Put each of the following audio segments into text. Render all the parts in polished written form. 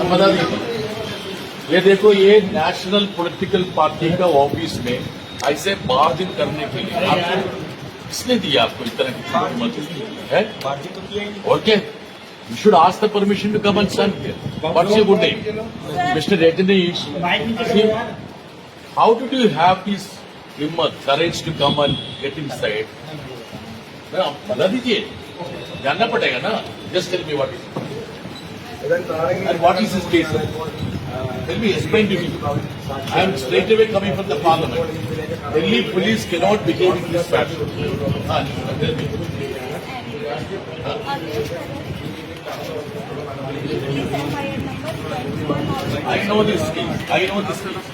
बता दीजिए, ये देखो, ये नेशनल पॉलिटिकल पार्टी का ऑफिस में ऐसे मार्जिन करने के लिए आपको किसने दिया? आपको इस तरह की हिम्मत है? और क्या? You should ask the permission to come and stand here. What's your good name? Mr. Rajneesh. How did you have this himmat, courage to come and get inside? बता दीजिए, जानना पड़ेगा ना. Just tell me what is it. And what is his case? Tell me, explain to me. I am straight away coming from the parliament. Delhi police cannot behave in this fashion. Tell me. I know this case. I know this case.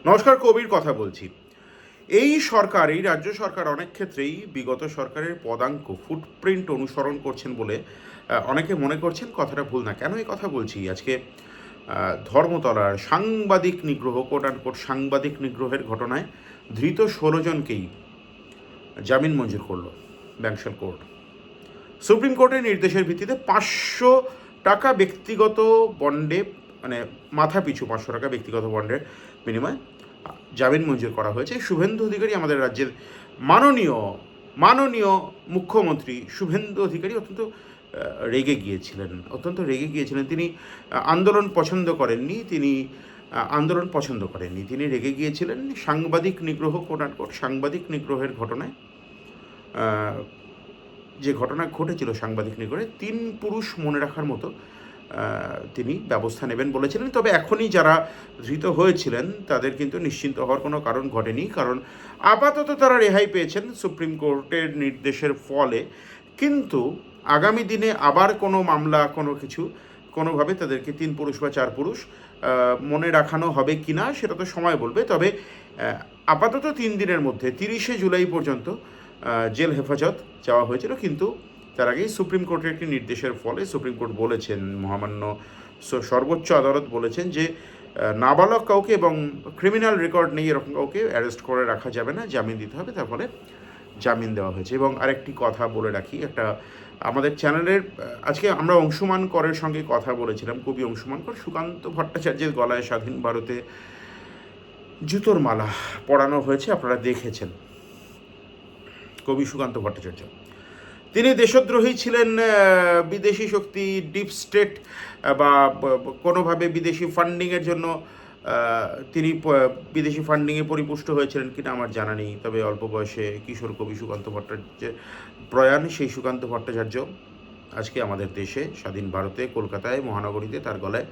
নমস্কার, কবির কথা বলছি। এই সরকার, এই রাজ্য সরকার অনেক ক্ষেত্রেই বিগত সরকারের পদাঙ্ক ফুটপ্রিন্ট অনুসরণ করছেন বলে অনেকে মনে করছেন। কথাটা ভুল না। কেন এই কথা বলছি? আজকে ধর্মতলার সাংবাদিক নিগ্রহ, কোট অ্যান্ড কোট সাংবাদিক নিগ্রহের ঘটনায় ধৃত 16 জনকেই জামিন মঞ্জুর করল ব্যাংশাল কোর্ট। সুপ্রিম কোর্টের নির্দেশের ভিত্তিতে 500 টাকা ব্যক্তিগত বন্ডে, মানে মাথা পিছু 500 টাকা ব্যক্তিগত বন্ডের বিনিময়ে জামিন মঞ্জুর করা হয়েছে। শুভেন্দু অধিকারী, আমাদের রাজ্যের মাননীয় মুখ্যমন্ত্রী শুভেন্দু অধিকারী অত্যন্ত রেগে গিয়েছিলেন। তিনি আন্দোলন পছন্দ করেননি, তিনি রেগে গিয়েছিলেন। সাংবাদিক নিগ্রহ, কোট অ্যান্ড কোট সাংবাদিক নিগ্রহের ঘটনায়, যে ঘটনা ঘটেছিল সাংবাদিক নিগ্রহে, 3 পুরুষ মনে রাখার মতো তিনি ব্যবস্থা নেবেন বলেছিলেন। তবে এখনই যারা ধৃত হয়েছিলেন তাদের কিন্তু নিশ্চিন্ত হওয়ার কোনো কারণ ঘটেনি, কারণ আপাতত তারা রেহাই পেয়েছেন সুপ্রিম কোর্টের নির্দেশের ফলে। কিন্তু আগামী দিনে আবার কোনো মামলা, কোনো কিছু, কোনোভাবে তাদেরকে 3 পুরুষ বা 4 পুরুষ মনে রাখানো হবে কি না সেটা তো সময় বলবে। তবে আপাতত 3 দিনের মধ্যে 30শে জুলাই পর্যন্ত জেল হেফাজত চাওয়া হয়েছিল। কিন্তু তার আগেই সুপ্রিম কোর্টের একটি নির্দেশের ফলে সুপ্রিম কোর্ট বলেছেন, মহামান্য সর্বোচ্চ আদালত বলেছেন যে নাবালক কাউকে এবং ক্রিমিনাল রেকর্ড নেই এরকম কাউকে অ্যারেস্ট করে রাখা যাবে না, জামিন দিতে হবে। তার ফলে জামিন দেওয়া হয়েছে। এবং আরেকটি কথা বলে রাখি, আমাদের চ্যানেলের আজকে আমরা অংশুমান করের সঙ্গে কথা বলেছিলাম, কবি অংশুমান কর। সুকান্ত ভট্টাচার্যের গলায় স্বাধীন ভারতে জুতোর মালা পরানো হয়েছে, আপনারা দেখেছেন। কবি সুকান্ত ভট্টাচার্য, তিনি দেশদ্রোহী ছিলেন, বিদেশি শক্তি, ডিপ স্টেট বা কোনোভাবে বিদেশি ফান্ডিংয়ের জন্য তিনি বিদেশি ফান্ডিংয়ে পরিপুষ্ট হয়েছিলেন কিনা আমার জানা নেই। তবে অল্প বয়সে কিশোর কবি সুকান্ত ভট্টাচার্যের প্রয়াণ, সেই সুকান্ত ভট্টাচার্য আজকে আমাদের দেশে স্বাধীন ভারতে কলকাতায় মহানগরীতে তার গলায়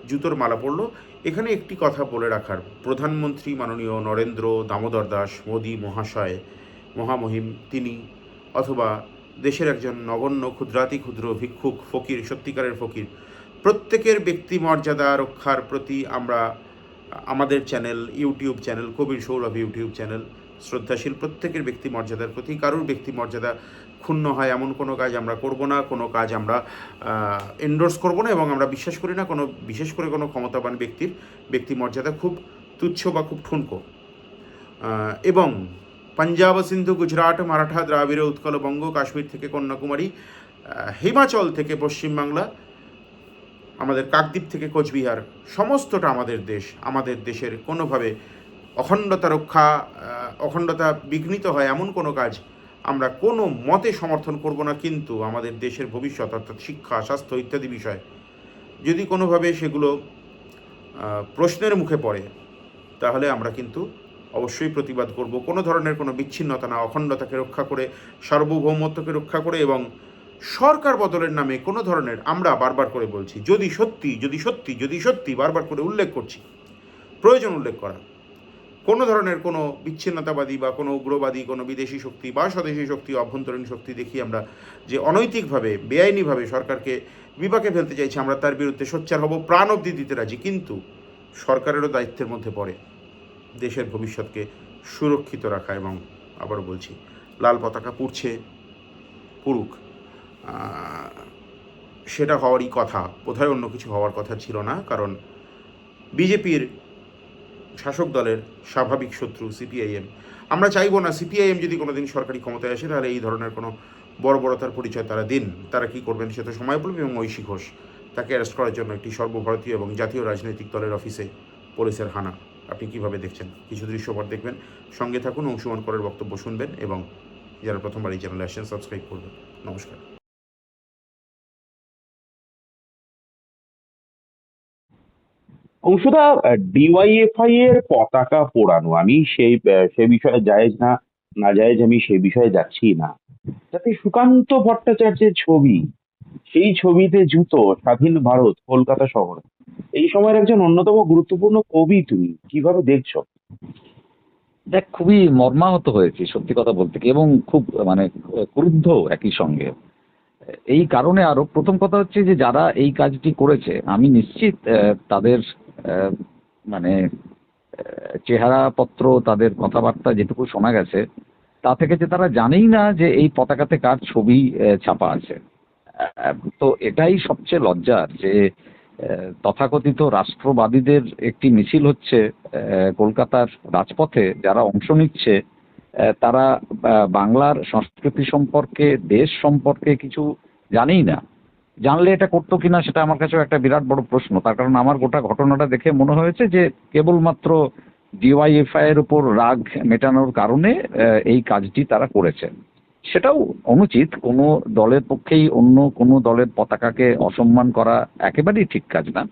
জুতোর মালা পড়ল। এখানে একটি কথা বলে রাখার, প্রধানমন্ত্রী মাননীয় নরেন্দ্র দামোদর দাস মোদী মহাশয়, মহামহিম তিনি, অথবা দেশের একজন নগণ্য ক্ষুদ্রাতি ক্ষুদ্র ভিক্ষুক, ফকির, সত্যিকারের ফকির, প্রত্যেকের ব্যক্তি মর্যাদা রক্ষার প্রতি আমরা আমাদের চ্যানেল, ইউটিউব চ্যানেল কবির সৌরভ ইউটিউব চ্যানেল শ্রদ্ধাশীল। প্রত্যেকের ব্যক্তি মর্যাদার প্রতি, কারুর ব্যক্তি মর্যাদা ক্ষুণ্ণ হয় এমন কোনো কাজ আমরা করব না, কোনো কাজ আমরা এন্ডোর্স করব না, এবং আমরা বিশ্বাস করি না কোনো, বিশেষ করে কোনো ক্ষমতাবান ব্যক্তির ব্যক্তি মর্যাদা খুব তুচ্ছ বা খুব ঠুনকো। এবং পাঞ্জাব, সিন্ধু, গুজরাট, মারাঠা, দ্রাবিড়, উৎকল, বঙ্গ, কাশ্মীর থেকে কন্যাকুমারী, হিমাচল থেকে পশ্চিমবাংলা, আমাদের কাকদ্বীপ থেকে কোচবিহার, সমস্তটা আমাদের দেশ। আমাদের দেশের কোনোভাবে অখণ্ডতা বিঘ্নিত হয় এমন কোনো কাজ আমরা কোনো মতে সমর্থন করব না। কিন্তু আমাদের দেশের ভবিষ্যৎ, অর্থাৎ শিক্ষা, স্বাস্থ্য ইত্যাদি বিষয় যদি কোনোভাবে সেগুলো প্রশ্নের মুখে পড়ে, তাহলে আমরা কিন্তু অবশ্যই প্রতিবাদ করব। কোনো ধরনের কোনো বিচ্ছিন্নতা না, অখণ্ডতাকে রক্ষা করে, সার্বভৌমত্বকে রক্ষা করে এবং সরকার বদলের নামে কোনো ধরনের, আমরা বারবার করে বলছি, যদি সত্যি বারবার করে উল্লেখ করছি, প্রয়োজন উল্লেখ করা, কোনো ধরনের কোনো বিচ্ছিন্নতাবাদী বা কোনো উগ্রবাদী কোনো বিদেশি শক্তি বা স্বদেশী শক্তি, অভ্যন্তরীণ শক্তি দেখিয়ে আমরা যে অনৈতিকভাবে বেআইনিভাবে সরকারকে বিপাকে ফেলতে চাইছি, আমরা তার বিরুদ্ধে সোচ্চার হব, প্রাণ অবধি দিতে রাজি। কিন্তু সরকারেরও দায়িত্বের মধ্যে পড়ে দেশের ভবিষ্যৎকে সুরক্ষিত রাখা। এবং আবারও বলছি, লাল পতাকা পুড়ছে, পুরুক, সেটা হওয়ারই কথা, বোধহয় অন্য কিছু হওয়ার কথা ছিল না। কারণ বিজেপির শাসক দলের স্বাভাবিক শত্রু সিপিআইএম। আমরা চাইবো না সিপিআইএম যদি কোনোদিন সরকারি ক্ষমতায় আসে তাহলে এই ধরনের কোনো বর্বরতার পরিচয় তারা দিন। তারা কী করবেন সে তো সময় বলবে। এবং ঐশী ঘোষ, তাকে অ্যারেস্ট করার জন্য একটি সর্বভারতীয় এবং জাতীয় রাজনৈতিক দলের অফিসে পুলিশের হানা, আপনি কীভাবে দেখছেন? কিছু দৃশ্যপট দেখবেন, সঙ্গে থাকুন, অংশুমান করের বক্তব্য শুনবেন, এবং যারা প্রথমবার এই চ্যানেলে আসছেন সাবস্ক্রাইব করবেন। নমস্কার। অংশুদা, ডিওয়াইএফআই এর পতাকা পোড়ানো, আমি সে বিষয়ে জায়েজ না না জায়েজ আমি সেই বিষয়ে যাচ্ছি না। যাতে সুকান্ত ভট্টাচার্যের ছবি, সেই ছবিতে জুতো, স্বাধীন ভারত, কলকাতা শহর, এই সময়ের একজন অন্যতম গুরুত্বপূর্ণ কবি, তুমি কিভাবে দেখছো? দেখ, খুবই মর্মাহত হয়েছি সত্যি কথা বলতে কি, এবং খুব মানে ক্রুদ্ধ একই সঙ্গে। এই কারণে আরো, প্রথম কথা হচ্ছে যে যারা এই কাজটি করেছে আমি নিশ্চিত তাদের আহ, মানে চেহারাপত্র, তাদের কথাবার্তা যেটুকু শোনা গেছে তা থেকে যে তারা জানেই না যে এই পতাকাতে কার ছবি ছাপা আছে। তো এটাই সবচেয়ে লজ্জার যে তথাকথিত রাষ্ট্রবাদীদের একটি মিছিল হচ্ছে কলকাতার রাজপথে, যারা অংশ নিচ্ছে তারা বাংলার সংস্কৃতি সম্পর্কে, দেশ সম্পর্কে কিছু জানেই না। জানলে এটা করতো কিনা সেটা আমার কাছেও একটা বিরাট বড় প্রশ্ন। তার কারণ আমার গোটা ঘটনাটা দেখে মনে হয়েছে যে কেবলমাত্র ডিওয়াইএফআই এর উপর রাগ মেটানোর কারণে এই কাজটি তারা করেছে। সেটাও অনুচিত, কোনো দলের পক্ষেই অন্য কোনো দলের পতাকাকে অসম্মান করা একেবারেই ঠিক কাজ না।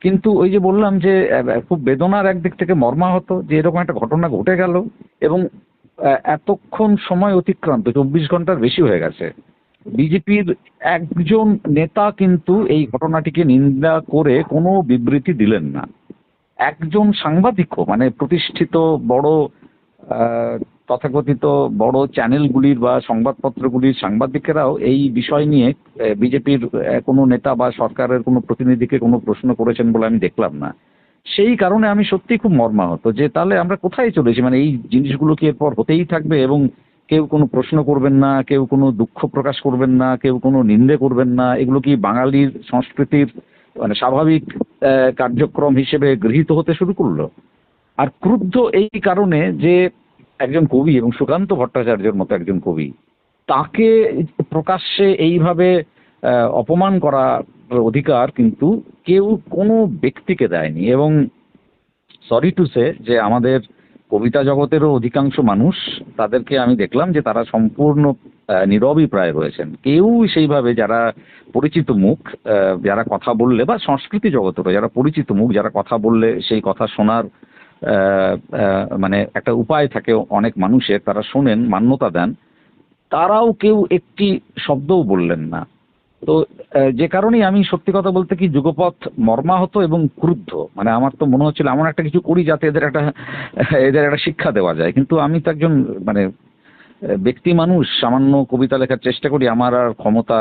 কিন্তু ওই যে বললাম যে খুব বেদনার একদিক থেকে মর্মাহত যে এরকম একটা ঘটনা ঘটে গেল, এবং এতক্ষণ সময় অতিক্রান্ত, 24 ঘন্টার বেশি হয়ে গেছে। বিজেপির একজন নেতা কিন্তু এই ঘটনাটিকে নিন্দা করে কোনো বিবৃতি দিলেন না। একজন সাংবাদিকও, মানে প্রতিষ্ঠিত বড় তথাকথিত বড় চ্যানেলগুলির বা সংবাদপত্রগুলির সাংবাদিকেরাও এই বিষয় নিয়ে বিজেপির কোনো নেতা বা সরকারের কোনো প্রতিনিধিকে কোনো প্রশ্ন করেছেন বলে আমি দেখলাম না। সেই কারণে আমি সত্যিই খুব মর্মাহত যে তাহলে আমরা কোথায় চলেছি। মানে এই জিনিসগুলো কি এরপর হতেই থাকবে এবং কেউ কোনো প্রশ্ন করবেন না, কেউ কোনো দুঃখ প্রকাশ করবেন না, কেউ কোনো নিন্দে করবেন না? এগুলো কি বাঙালির সংস্কৃতির মানে স্বাভাবিক কার্যক্রম হিসেবে গৃহীত হতে শুরু করলো? আর ক্রুদ্ধ এই কারণে যে একজন কবি, এবং সুকান্ত ভট্টাচার্যের মতো একজন কবি, তাকে প্রকাশ্যে এইভাবে অপমান করার অধিকার কিন্তু কেউ কোনো ব্যক্তিকে দেয়নি। এবং সরি টু সে যে আমাদের কবিতা জগতেরও অধিকাংশ মানুষ, তাদেরকে আমি দেখলাম যে তারা সম্পূর্ণ নীরবই প্রায় রয়েছেন। কেউ সেইভাবে, যারা পরিচিত মুখ, যারা কথা বললে, বা সংস্কৃতি জগতেরও যারা পরিচিত মুখ, যারা কথা বললে সেই কথা শোনার মানে একটা উপায় থাকে অনেক মানুষের, তারা শোনেন, মান্যতা দেন, তারাও কেউ একটি শব্দও বললেন না। তো যে কারণেই আমি সত্যি কথা বলতে কি যুগপৎ মর্মাহত এবং ক্রুদ্ধ। মানে আমার তো মনে হচ্ছিল এমন একটা কিছু করি যাতে এদের একটা শিক্ষা দেওয়া যায়। কিন্তু আমি তো একজন মানে ব্যক্তি মানুষ, সামান্য কবিতা লেখার চেষ্টা করি, আমার আর ক্ষমতা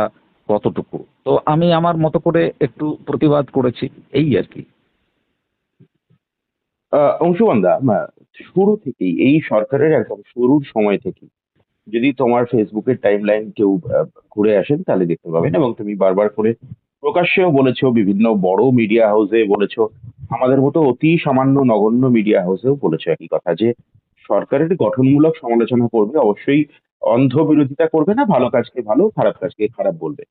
কতটুকু। তো আমি আমার মতো করে একটু প্রতিবাদ করেছি, এই আর কি। অংশুমানদা, শুরু থেকেই এই সরকারের একদম শুরুর সময় থেকে যদি তোমার ফেসবুকের টাইমলাইন কেউ ঘুরে আসেন তাহলে দেখতে পাবেন, এবং তুমি বারবার করে প্রকাশ্যেও বলেছো, বিভিন্ন বড় মিডিয়া হাউসে বলেছো, আমাদের মতো অতি সামান্য নগণ্য মিডিয়া হাউসেও বলেছো একই কথা, যে সরকারের গঠনমূলক সমালোচনা করবে, অবশ্যই অন্ধ বিরোধিতা করবে না, ভালো কাজকে ভালো, খারাপ কাজকে খারাপ বলবে।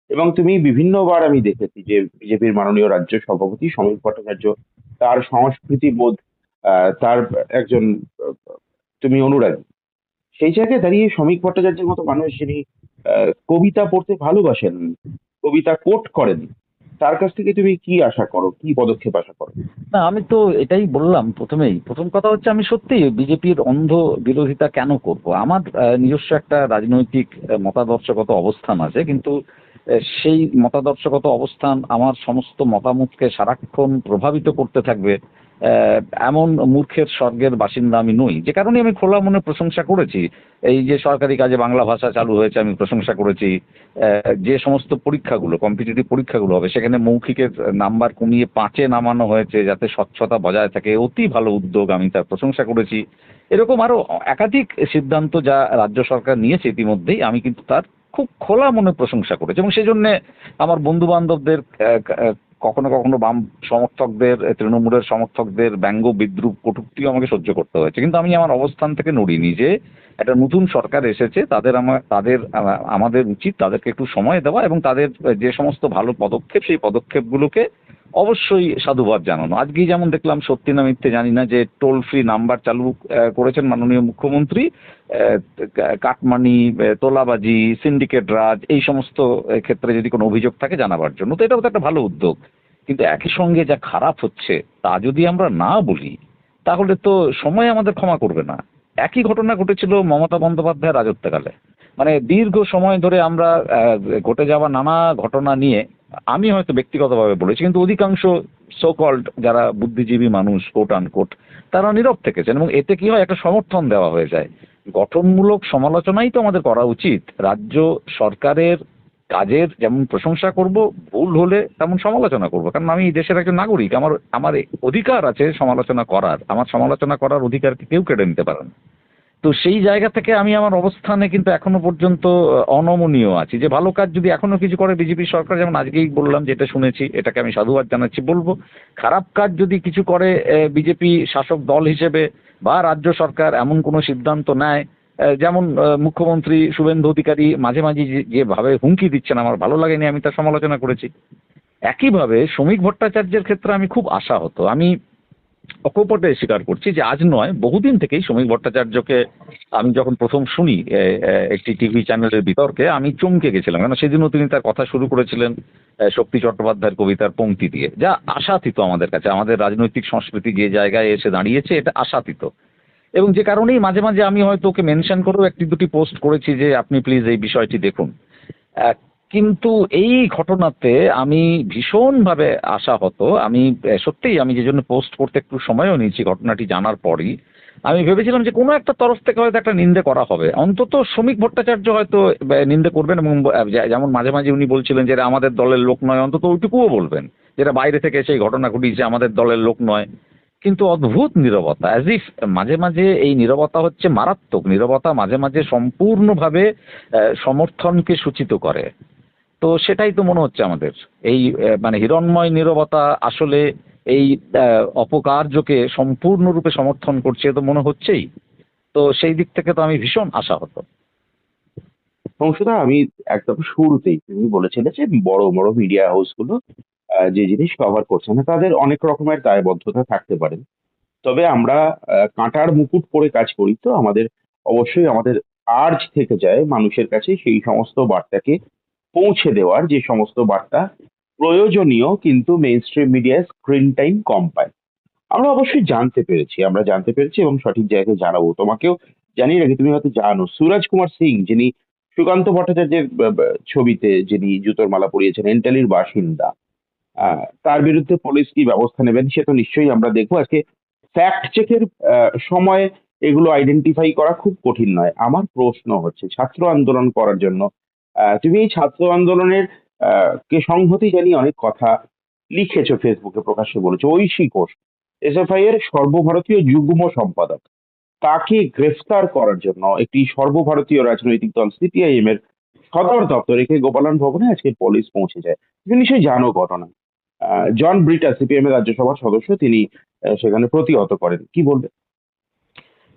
এবং তুমি বিভিন্নবার আমি দেখেছি যে বিজেপির মাননীয় রাজ্য সভাপতি সমীর ভট্টাচার্য, তার সংস্কৃতি বোধ, তার একজন আহ, তুমি অনুরাগী, সেই জায়গায় দাঁড়িয়ে সমীক ভট্টাচার্যের মতো মানুষ, যিনি কবিতা পড়তে ভালোবাসেন, কবিতা কোট করেন, তার কাছ থেকে তুমি কি আশা করো, কি পদক্ষেপ আশা করো? না, আমি তো এটাই বললাম প্রথমেই। প্রথম কথা হচ্ছে, আমি সত্যিই বিজেপির অন্ধ বিরোধিতা কেন করব? আমার নিজস্ব একটা রাজনৈতিক মতাদর্শগত অবস্থান আছে, কিন্তু সেই মতাদর্শগত অবস্থান আমার সমস্ত মতামতকে সারাক্ষণ প্রভাবিত করতে থাকবে এমন মূর্খের স্বর্গের বাসিন্দা আমি নই। যে কারণে আমি খোলা মনে প্রশংসা করেছি। এই যে সরকারি কাজে বাংলা ভাষা চালু হয়েছে, আমি প্রশংসা করেছি। যে সমস্ত পরীক্ষাগুলো, কম্পিটিটিভ পরীক্ষাগুলো হবে, সেখানে মৌখিকের নাম্বার কমিয়ে 5-এ নামানো হয়েছে যাতে স্বচ্ছতা বজায় থাকে, অতি ভালো উদ্যোগ, আমি তার প্রশংসা করেছি। এরকম আরো একাধিক সিদ্ধান্ত যা রাজ্য সরকার নিয়েছে ইতিমধ্যেই, আমি কিন্তু তার খুব খোলা মনে প্রশংসা করেছি। এবং সেই জন্য আমার বন্ধু বান্ধবদের, কখনো কখনো বাম সমর্থকদের, তৃণমূলের সমর্থকদের ব্যঙ্গ বিদ্রুপ কটূক্তিও আমাকে সহ্য করতে হয়েছে, কিন্তু আমি আমার অবস্থান থেকে নড়িনি। যে একটা নতুন সরকার এসেছে, আমাদের উচিত তাদেরকে একটু সময় দেওয়া এবং তাদের যে সমস্ত ভালো পদক্ষেপ, সেই পদক্ষেপগুলোকে অবশ্যই সাধুবাদ জানানো। আজকেই যেমন দেখলাম, সত্যি না মিথ্যে জানি না, যে টোল ফ্রি নাম্বার চালু করেছেন মাননীয় মুখ্যমন্ত্রী। কাটমানি, তোলাবাজি, সিন্ডিকেট রাজ, এই সমস্ত ক্ষেত্রে যদি কোনো অভিযোগ থাকে জানাবার জন্য, তো এটাও তো একটা ভালো উদ্যোগ। কিন্তু একই সঙ্গে যা খারাপ হচ্ছে তা যদি আমরা না বলি, তাহলে তো সময় আমাদের ক্ষমা করবে না। একই ঘটনা ঘটেছিল মমতা বন্দ্যোপাধ্যায়ের রাজত্বকালে। মানে দীর্ঘ সময় ধরে আমরা ঘটে যাওয়া নানা ঘটনা নিয়ে, আমি হয়তো ব্যক্তিগতভাবে বলেছি, কিন্তু অধিকাংশ সো কল্ড যারা বুদ্ধিজীবী মানুষ, কোট আনকোট, তারা নীরব থেকেছেন। এবং এতে কি হয়, একটা সমর্থন দেওয়া হয়ে যায়। গঠনমূলক সমালোচনাই তো আমাদের করা উচিত। রাজ্য সরকারের কাজের যেমন প্রশংসা করব, ভুল হলে তেমন সমালোচনা করব, কারণ আমি এই দেশের একজন নাগরিক। আমার আমার অধিকার আছে সমালোচনা করার। আমার সমালোচনা করার অধিকারকে কেউ কেড়ে নিতে পারে না। তো সেই জায়গা থেকে আমি আমার অবস্থানে কিন্তু এখনো পর্যন্ত অনমনীয় আছি। যে ভালো কাজ যদি এখনো কিছু করে বিজেপি সরকার, যেমন আজকেই বললাম, যেটা শুনেছি, এটাকে আমি সাধুবাদ জানাচ্ছি, বলবো। খারাপ কাজ যদি কিছু করে বিজেপি শাসক দল হিসেবে বা রাজ্য সরকার এমন কোনো সিদ্ধান্ত নেয়, যেমন মুখ্যমন্ত্রী শুভেন্দু অধিকারী মাঝে মাঝে যেভাবে হুমকি দিচ্ছেন, আমার ভালো লাগেনি, আমি তার সমালোচনা করেছি। একইভাবে শ্রমিক ভট্টাচার্যের ক্ষেত্রে আমি খুব আশাহত। আমি অকপটে স্বীকার করছি যে আজ নয়, বহুদিন থেকেই শ্রমিক ভট্টাচার্যকে আমি যখন প্রথম শুনি একটি টিভি চ্যানেলের বিতর্কে, আমি চমকে গেছিলাম। কেন, সেদিনও তিনি তার কথা শুরু করেছিলেন শক্তি চট্টোপাধ্যায়ের কবিতার পংক্তি দিয়ে, যা আশাতীত আমাদের কাছে। আমাদের রাজনৈতিক সংস্কৃতি যে জায়গায় এসে দাঁড়িয়েছে, এটা আশাতীত। এবং যে কারণেই মাঝে মাঝে আমি হয়তো ওকে মেনশন করেও একটি দুটি পোস্ট করেছি যে আপনি প্লিজ এই বিষয়টি দেখুন। কিন্তু এই ঘটনাতে আমি ভীষণভাবে আশাহত। আমি সত্যিই, আমি যে জন্য পোস্ট করতে একটু সময়ও নিয়েছি ঘটনাটি জানার পরই, আমি ভেবেছিলাম যে কোনো একটা তরফ থেকে হয়তো একটা নিন্দে করা হবে, অন্তত শ্রমিক ভট্টাচার্য হয়তো নিন্দে করবেন। এবং যেমন মাঝে মাঝে উনি বলছিলেন যে এরা আমাদের দলের লোক নয়, অন্তত ওইটুকুও বলবেন, যেটা বাইরে থেকে সেই ঘটনা ঘটিয়েছে, আমাদের দলের লোক নয়। কিন্তু অদ্ভুত নীরবতা, অ্যাজ ইফ মাঝে মাঝে এই নীরবতা হচ্ছে মারাত্মক নীরবতা, মাঝে মাঝে সম্পূর্ণভাবে সমর্থনকে সূচিত করে। তো সেটাই তো মনে হচ্ছে আমাদের এই মানে হিরণ্ময় নীরবতা আসলে এই অপকার্যকে সম্পূর্ণরূপে সমর্থন করছে, তো মনে হচ্ছেই। তো সেই দিক থেকে তো আমি ভীষণ আশাহত। অংশটা আমি একদম শুরুতেই তুমি বলেছিলে যে বড় বড় মিডিয়া হাউসগুলো যে জিনিস কভার করছে না, তাদের অনেক রকমের দায়বদ্ধতা থাকতে পারে। তবে আমরা কাঁটার মুকুট পরে কাজ করি, তো আমাদের অবশ্যই আমাদের আর্জ থেকে যায় মানুষের কাছে সেই সমস্ত বার্তাকে পৌঁছে দেওয়ার, যে সমস্ত বার্তা প্রয়োজনীয় কিন্তু মেইন স্ট্রিম মিডিয়ায় স্ক্রিন টাইম কম পায়। আমরা জানতে পেরেছি এবং সঠিক জায়গায় জানাবো। তোমাকেও জানিয়ে রাখি, তুমি হয়তো জানো, সুরজ কুমার সিং, যিনি সুকান্ত ভট্টাচার্যের ছবিতে যিনি জুতোর মালা পরিয়েছেন, এন্টালির বাসিন্দা, তার বিরুদ্ধে পুলিশ কি ব্যবস্থা নেবেন সে তো নিশ্চয়ই আমরা দেখবো আজকে। ফ্যাক্ট চেকের সময় এগুলো আইডেন্টিফাই করা খুব কঠিন নয়। আমার প্রশ্ন হচ্ছে, ছাত্র আন্দোলন করার জন্য তুমি এই ছাত্র আন্দোলনের কে সংহতি জানিয়ে অনেক কথা লিখেছো, ফেসবুকে প্রকাশ্যে বলেছো। ঐশী ঘোষ, এসএফআই এর সর্বভারতীয় যুগ্ম সম্পাদক, তাকে গ্রেফতার করার জন্য একটি সর্বভারতীয় রাজনৈতিক দল সিপিআইএম এর সদর দপ্তরে কে গোপালন ভবনে আজকে পুলিশ পৌঁছে যায়। তুমি নিশ্চয়ই জানো ঘটনা। জন ব্রিটা, সিপিএম এর রাজ্যসভার সদস্য, তিনি সেখানে প্রতিহত করেন। কি বলবে?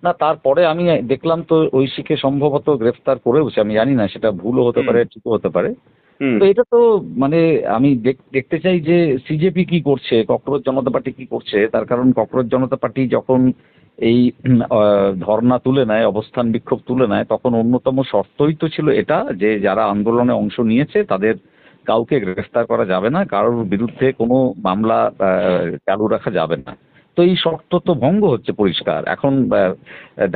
না, তারপরে আমি দেখলাম তো ঐশীকে সম্ভবত গ্রেফতার করেওছে, আমি জানি না, সেটা ভুলও হতে পারে, ঠিকও হতে পারে। হুম। তো এটা তো মানে আমি দেখতে চাই যে সিজেপি কি করছে, ককরোচ জনতা পার্টি কি করছে। তার কারণ ককরোচ জনতা পার্টি যখন এই ধর্ণা তুলে নেয়, অবস্থান বিক্ষোভ তুলে নেয়, তখন অন্যতম শর্তই তো ছিল এটা যে যারা আন্দোলনে অংশ নিয়েছে তাদের কাউকে গ্রেফতার করা যাবে না, কারোর বিরুদ্ধে কোনো মামলা চালু রাখা যাবে না। তো এই শর্ত তো ভঙ্গ হচ্ছে পরিষ্কার। এখন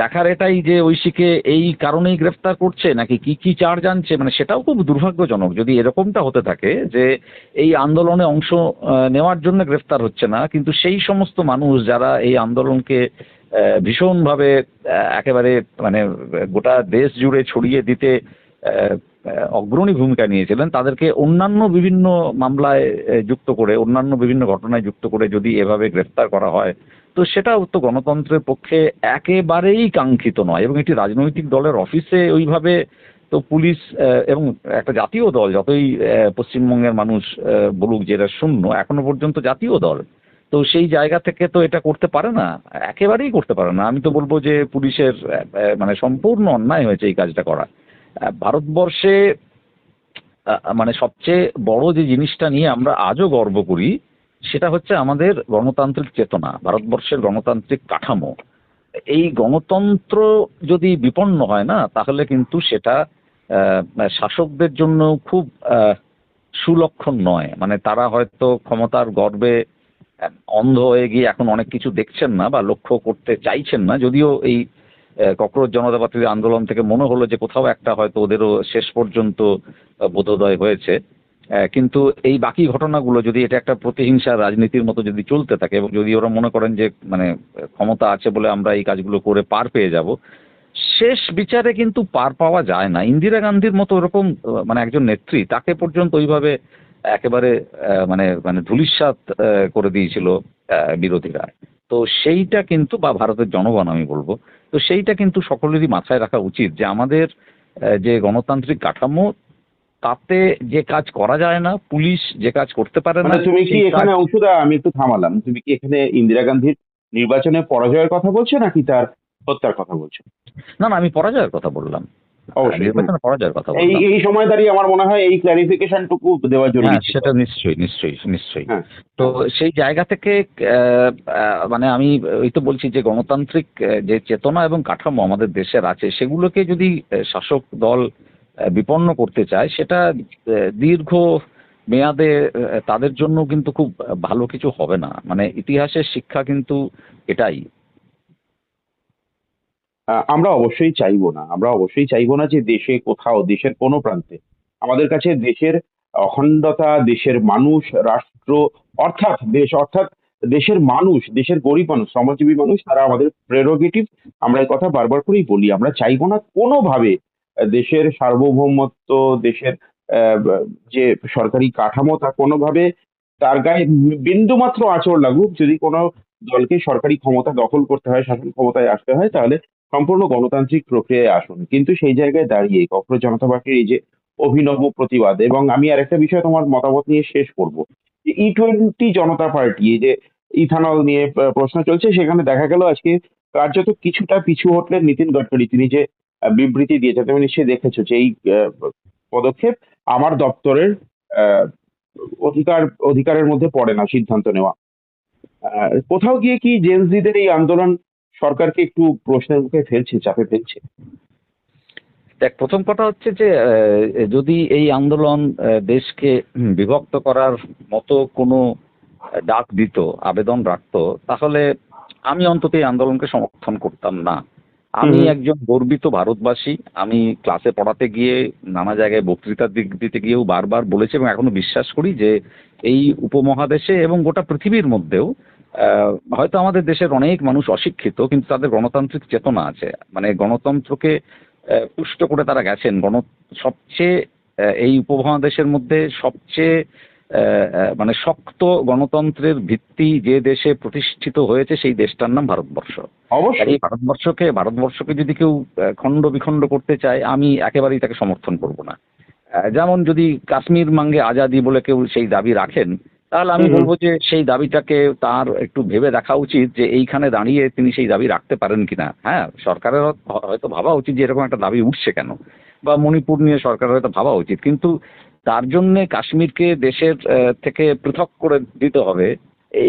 দেখার এটাই যে ঐশীকে এই কারণেই গ্রেফতার করছে নাকি কি কি চার্জ আনছে, মানে সেটাও খুব দুর্ভাগ্যজনক যদি এরকমটা হতে থাকে যে এই আন্দোলনে অংশ নেওয়ার জন্য গ্রেফতার হচ্ছে না, কিন্তু সেই সমস্ত মানুষ যারা এই আন্দোলনকে ভীষণভাবে একেবারে মানে গোটা দেশ জুড়ে ছড়িয়ে দিতে অগ্রণী ভূমিকা নিয়েছিলেন, তাদেরকে অন্যান্য বিভিন্ন মামলায় যুক্ত করে, অন্যান্য বিভিন্ন ঘটনায় যুক্ত করে যদি এভাবে গ্রেফতার করা হয়, তো সেটাও তো গণতন্ত্রের পক্ষে একেবারেই কাঙ্ক্ষিত নয়। এবং একটি রাজনৈতিক দলের অফিসে ওইভাবে তো পুলিশ এবং একটা জাতীয় দল, যতই পশ্চিমবঙ্গের মানুষ বলুক যে এরা শূন্য, এখনো পর্যন্ত জাতীয় দল, তো সেই জায়গা থেকে তো এটা করতে পারে না, একেবারেই করতে পারে না। আমি তো বলবো যে পুলিশের মানে সম্পূর্ণ অন্যায় হয়েছে এই কাজটা করা। ভারতবর্ষে মানে সবচেয়ে বড় যে জিনিসটা নিয়ে আমরা আজও গর্ব করি সেটা হচ্ছে আমাদের গণতান্ত্রিক চেতনা, ভারতবর্ষের গণতান্ত্রিক কাঠামো। এই গণতন্ত্র যদি বিপন্ন হয় না, তাহলে কিন্তু সেটা শাসকদের জন্য খুব সুলক্ষণ নয়। মানে তারা হয়তো ক্ষমতার গর্বে অন্ধ হয়ে গিয়ে এখন অনেক কিছু দেখছেন না বা লক্ষ্য করতে চাইছেন না, যদিও এই ককরোচ জনতা পার্টির আন্দোলন থেকে মনে হলো যে কোথাও একটা হয়তো ওদেরও শেষ পর্যন্ত বোধোদয় হয়েছে। কিন্তু এই বাকি ঘটনাগুলো যদি এটা একটা প্রতিহিংসার রাজনীতির মতো যদি চলতে থাকে এবং যদি ওরা মনে করেন যে মানে ক্ষমতা আছে বলে আমরা এই কাজগুলো করে পার পেয়ে যাব, শেষ বিচারে কিন্তু পার পাওয়া যায় না। ইন্দিরা গান্ধীর মতো ওরকম মানে একজন নেত্রী, তাকে পর্যন্ত ওইভাবে একেবারে মানে মানে ধূলিসাৎ করে দিয়েছিল বিরোধীরা। তো সেইটা কিন্তু, বা ভারতের জনগণ আমি বলবো, তো সেইটা কিন্তু সকলেরই মাথায় রাখা উচিত যে আমাদের যে গণতান্ত্রিক কাঠামো, তাতে যে কাজ করা যায় না, পুলিশ যে কাজ করতে পারে না। মানে তুমি কি সেই এখানে কাজ- অংশুদা, আমি একটু থামালাম, তুমি কি এখানে ইন্দিরা গান্ধীর নির্বাচনে পরাজয়ের কথা বলছো নাকি তার হত্যার কথা বলছো? না না, আমি পরাজয়ের কথা বললাম, অবশ্যই। নির্বাচনে পরাজয়ের কথা এই বললাম। এই সময় দাঁড়িয়ে আমার মনে হয় এই ক্ল্যারিফিকেশনটুকু দেওয়া জরুরি হ্যাঁ, ছিল। সেটা নিশ্চয়ই নিশ্চয়ই নিশ্চয়ই। হ্যাঁ। তো সেই জায়গা থেকে মানে আমি ওই তো বলছি যে গণতান্ত্রিক যে চেতনা এবং কাঠামো আমাদের দেশের আছে, সেগুলোকে যদি শাসক দল বিপন্ন করতে চায়, সেটা দীর্ঘ মেয়াদে তাদের জন্য কিন্তু খুব ভালো কিছু হবে না। মানে ইতিহাসের শিক্ষা কিন্তু এটাই। আমরা অবশ্যই চাইবো না, আমরা অবশ্যই চাইবো না যে দেশে কোথাও, দেশের কোনো প্রান্তে আমাদের কাছে দেশের অখণ্ডতা, দেশের মানুষ, রাষ্ট্র অর্থাৎ দেশ, অর্থাৎ দেশের মানুষ, দেশের গরিব মানুষ, শ্রমজীবী মানুষ, তারা আমাদের প্রেরোগেটিভ। আমরা এই কথা বারবার করেই বলি, আমরা চাইবো না কোনোভাবে দেশের সার্বভৌমত্ব, দেশের যে সরকারি কাঠামো, তা কোনোভাবে তার গায়ে বিন্দুমাত্র আঁচড় লাগুক। যদি কোনো দলকে সরকারি ক্ষমতা দখল করতে হয়, শাসন ক্ষমতায় আসতে হয়, তাহলে সম্পূর্ণ গণতান্ত্রিক প্রক্রিয়ায় আসুন। কিন্তু সেই জায়গায় দাঁড়িয়ে ককরোচ জনতা পার্টির এই যে অভিনব প্রতিবাদ, এবং আমি আরেকটা বিষয় তোমার মতামত নিয়ে শেষ করব, যে E20 জনতা পার্টি, এই যে ইথানল নিয়ে প্রশ্ন চলছে, সেখানে দেখা গেল আজকে কার্যত কিছুটা পিছু হটলেন নীতিন গডকরি। তিনি যে বিবৃতি দিয়েছেন, তুমি নিশ্চয়ই দেখেছো যে এই পদক্ষেপ আমার দপ্তরের আহ, অধিকারের মধ্যে পড়ে না সিদ্ধান্ত নেওয়া। কোথাও গিয়ে কি জেনজিদের এই আন্দোলন সরকারকে একটু প্রশ্নের মুখে ফেলছে, চাপে ফেলছে? দেখ, প্রথম কথা হচ্ছে যে যদি এই আন্দোলন দেশকে বিভক্ত করার মতো কোনো ডাক দিত, আবেদন রাখতো, তাহলে আমি অন্তত এই আন্দোলনকে সমর্থন করতাম না। আমি একজন গর্বিত ভারতবাসী। আমি ক্লাসে পড়াতে গিয়ে, নানা জায়গায় বক্তৃতা দিতে গিয়েও বারবার বলেছি এবং এখনো বিশ্বাস করি যে এই উপমহাদেশে এবং গোটা পৃথিবীর মধ্যেও হয়তো আমাদের দেশের অনেক মানুষ অশিক্ষিত, কিন্তু তাদের গণতান্ত্রিক চেতনা আছে। মানে গণতন্ত্রকে পুষ্ট করে তারা গেছেন। সবচেয়ে এই উপমহাদেশের মধ্যে সবচেয়ে মানে শক্ত গণতন্ত্রের ভিত্তি যে দেশে প্রতিষ্ঠিত হয়েছে, সেই দেশটার নাম ভারতবর্ষ। অবশ্যই। এই ভারতবর্ষকে যদি কেউ খণ্ড বিখণ্ড করতে চায়, আমি একেবারেই তাকে সমর্থন করব না। যেমন যদি কাশ্মীর মাঙ্গে আজাদি বলে কেউ সেই দাবি রাখেন, তাহলে আমি বলবো যে সেই দাবিটাকে তার একটু ভেবে দেখা উচিত যে এইখানে দাঁড়িয়ে তিনি সেই দাবি রাখতে পারেন কিনা। হ্যাঁ, সরকারের হয়তো ভাবা উচিত যে এরকম একটা দাবি উঠছে কেন, বা মণিপুর নিয়ে সরকারের হয়তো ভাবা উচিত, কিন্তু তার জন্যে কাশ্মীরকে দেশের থেকে পৃথক করে দিতে হবে,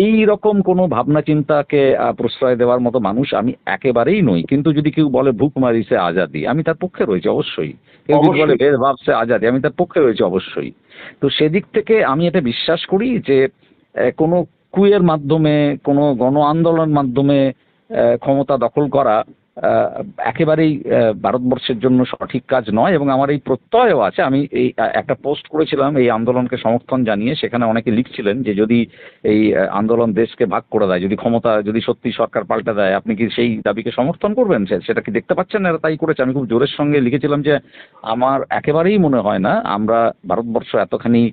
এই রকম কোনো ভাবনা চিন্তাকে প্রশ্রয় দেওয়ার মতো মানুষ আমি একেবারেই নই। কিন্তু যদি কেউ বলে ভুক মারিছে আজাদি, আমি তার পক্ষে রয়েছি অবশ্যই। কেউ যদি বলে অবশ্যই। ভেদভাব সে আজাদি, আমি তার পক্ষে রয়েছে অবশ্যই। তো সেদিক থেকে আমি এটা বিশ্বাস করি যে কোনো কুয়ের মাধ্যমে, কোনো গণ আন্দোলনের মাধ্যমে ক্ষমতা দখল করা আহ, একেবারেই ভারতবর্ষের জন্য সঠিক কাজ নয়। এবং আমার এই প্রত্যয়ও আছে। আমি এই একটা পোস্ট করেছিলাম এই আন্দোলনকে সমর্থন জানিয়ে, সেখানে অনেকে লিখছিলেন যে যদি এই আন্দোলন দেশকে ভাগ করে দেয়, যদি ক্ষমতা, যদি সত্যি সরকার পাল্টে দেয়, আপনি কি সেই দাবিকে সমর্থন করবেন? সেটা কি দেখতে পাচ্ছেন না এরা তাই করেছে? আমি খুব জোরের সঙ্গে লিখেছিলাম যে আমার একেবারেই মনে হয় না আমরা, ভারতবর্ষ এতখানি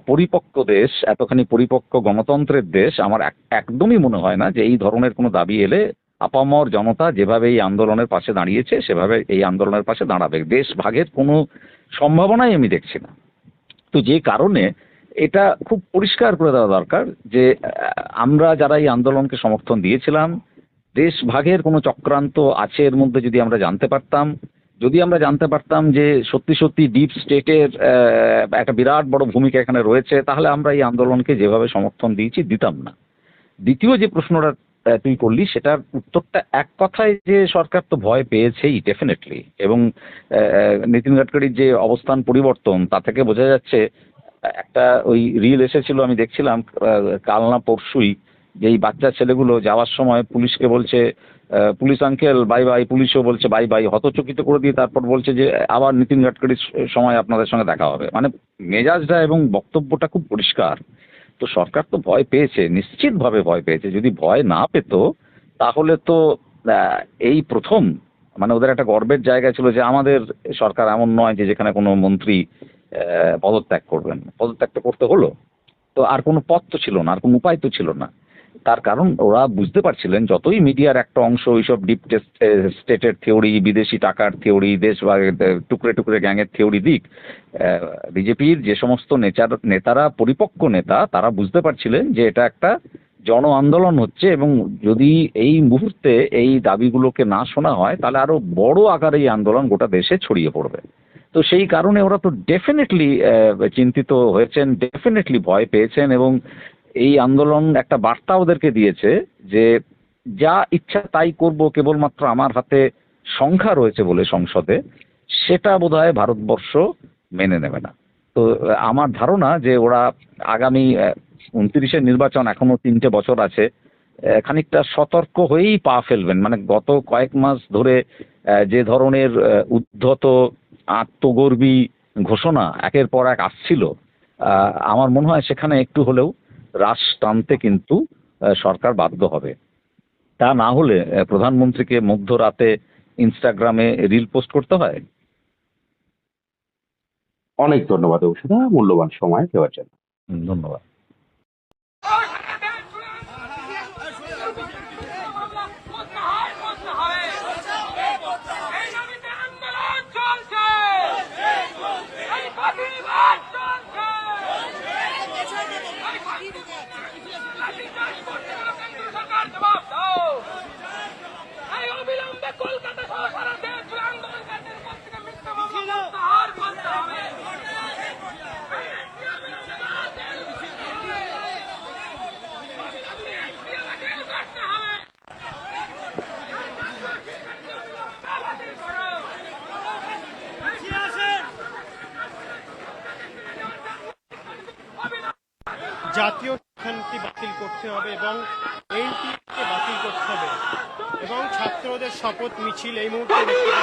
পরিপক্ক দেশ, এতখানি পরিপক্ক গণতন্ত্রের দেশ, আমার একদমই মনে হয় না যে এই ধরনের কোনো দাবি এলে আপামর জনতা যেভাবে এই আন্দোলনের পাশে দাঁড়িয়েছে সেভাবে এই আন্দোলনের পাশে দাঁড়াবে। দেশ ভাগের কোনো সম্ভাবনাই আমি দেখছি না। তো যে কারণে এটা খুব পরিষ্কার করে দেওয়া দরকার যে আমরা যারা এই আন্দোলনকে সমর্থন দিয়েছিলাম, দেশ ভাগের কোনো চক্রান্ত আছে এর মধ্যে যদি আমরা জানতে পারতাম, যদি আমরা জানতে পারতাম যে সত্যি সত্যি ডিপ স্টেটের একটা বিরাট বড় ভূমিকা এখানে রয়েছে, তাহলে আমরা এই আন্দোলনকে যেভাবে সমর্থন দিয়েছি দিতাম না। দ্বিতীয় যে প্রশ্নটা তুই করলি, সেটার উত্তরটা এক কথায় যে সরকার তো ভয় পেয়েছেই ডেফিনেটলি। এবং নীতিন গাডকারির যে অবস্থান পরিবর্তন, তা থেকে বোঝা যাচ্ছে একটা ওই রিল এসেছিল, আমি দেখছিলাম কাল না পরশুই, যে এই বাচ্চা ছেলেগুলো যাওয়ার সময় পুলিশকে বলছে পুলিশ আঙ্কেল বাই বাই, পুলিশও বলছে বাই বাই, হতচকিত করে দিয়ে তারপর বলছে যে আবার নীতিন গাডকারির সময় আপনাদের সঙ্গে দেখা হবে। মানে মেজাজটা এবং বক্তব্যটা খুব পরিষ্কার। তো সরকার তো ভয় পেয়েছে, নিশ্চিতভাবে ভয় পেয়েছে। যদি ভয় না পেত তাহলে তো আহ, এই প্রথম, মানে ওদের একটা গর্বের জায়গা ছিল যে আমাদের সরকার এমন নয় যে যেখানে কোনো মন্ত্রী পদত্যাগ করবেন। পদত্যাগ তো করতে হলো, তো আর কোনো পথ তো ছিল না, আর কোনো উপায় তো ছিল না। তার কারণ ওরা বুঝতে পারছিলেন যতই মিডিয়ার একটা অংশ ওইসব ডিপ স্টেটের থিওরি, বিদেশি টাকার থিওরি, দেশ বা টুকরে টুকরে গ্যাংয়ের থিওরি দিক, বিজেপির যে সমস্ত নেতারা পরিপক্ক নেতা, তারা বুঝতে পারছিলেন যে এটা একটা জন আন্দোলন হচ্ছে, এবং যদি এই মুহূর্তে এই দাবিগুলোকে না শোনা হয় তাহলে আরো বড় আকারে এই আন্দোলন গোটা দেশে ছড়িয়ে পড়বে। তো সেই কারণে ওরা তো ডেফিনেটলি চিন্তিত হয়েছেন, ডেফিনেটলি ভয় পেয়েছেন। এবং এই আন্দোলন একটা বার্তা ওদেরকে দিয়েছে যে যা ইচ্ছা তাই করব, কেবলমাত্র আমার হাতে সংখ্যা রয়েছে বলে সংসদে, সেটা বোধহয় ভারতবর্ষ মেনে নেবে না। তো আমার ধারণা যে ওরা আগামী 29-এর নির্বাচন, এখনো 3টে বছর আছে, খানিকটা সতর্ক হয়েই পা ফেলবেন। মানে গত কয়েক মাস ধরে যে ধরনের উদ্ধত আত্মগর্বী ঘোষণা একের পর এক আসছিল, আমার মনে হয় সেখানে একটু হলেও রাশ টানতে কিন্তু সরকার বাধ্য হবে। তা না হলে প্রধানমন্ত্রীকে মধ্যরাতে ইনস্টাগ্রামে রিল পোস্ট করতে হয়। অনেক ধন্যবাদ ঔষধা, মূল্যবান সময় দেওয়ার জন্য। ধন্যবাদ। কলকাতা সহ সারা দেশ জুড়ে আন্দোলনকারীদের উপর থেকে মিথ্যা মামলা প্রত্যাহার করতে হবে। জাতীয় শিক্ষানীতি বাতিল করতে হবে এবং এনটিএকে বাতিল করতে হবে এবং ছাত্রদের শপথ মিছিল এই মুহূর্তে দেখতে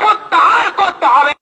প্রত্যাহার করতে হবে।